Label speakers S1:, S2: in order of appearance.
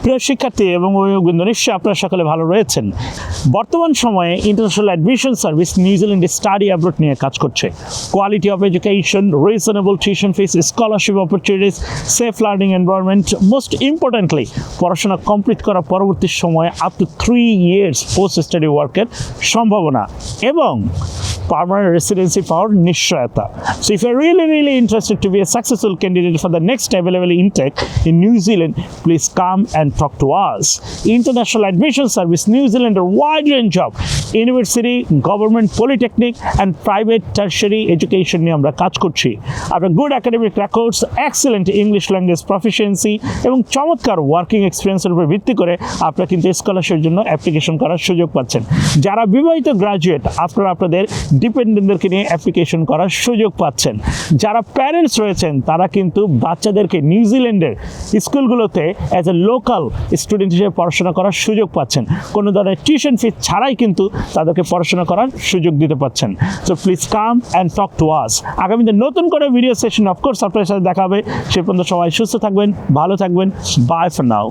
S1: প্রিয় শিক্ষার্থী এবং অভিভাবকবৃন্দ, নিশ্চয়ই আপনারা সকলে ভালো রয়েছেন। বর্তমান সময়ে ইন্টারন্যাশনাল অ্যাডমিশন সার্ভিস নিউজিল্যান্ডে স্টাডি অ্যাব্রড নিয়ে কাজ করছে। Quality of education, reasonable tuition fees, scholarship opportunities, safe learning environment, most importantly পড়াশোনা কমপ্লিট করার পরবর্তী সময়ে up to 3 years post study ওয়ার্কের সম্ভাবনা এবং permanent residency পাওয়ার নিশ্চয়তা। So if you're really interested to be a successful candidate for the next available intake in New Zealand, please come and talk to us. International Admission Service New Zealand, a wide range of university, government, polytechnic and private tertiary education নিয়ে আমরা কাজ করছি। আপনার good academic records, excellent English language proficiency এবং চমৎকার working এক্সপিরিয়েন্সের উপর ভিত্তি করে আপনারা কিন্তু স্কলারশিপের জন্য অ্যাপ্লিকেশন করার সুযোগ পাচ্ছেন। যারা বিবাহিত গ্রাজুয়েট, আপনারা আপনাদের ডিপেন্ডেন্টদেরকে নিয়ে অ্যাপ্লিকেশন করার সুযোগ পাচ্ছেন। যারা প্যারেন্টস রয়েছেন তারা কিন্তু বাচ্চাদেরকে নিউজিল্যান্ডের স্কুলগুলোতে অ্যাজ এ লোকাল স্টুডেন্ট হিসেবে পড়াশোনা করার সুযোগ পাচ্ছেন। কোনো ধরনের টিউশন ফি ছাড়াই কিন্তু তাদেরকে পড়াশোনা করার সুযোগ দিতে পারছেন। So please come and talk to us. আগামীতে নতুন করে ভিডিও সেশন অফকোর্স আপনাদের সাথে দেখা হবে। সে পর্যন্ত সবাই সুস্থ থাকবেন, ভালো থাকবেন। Bye for now.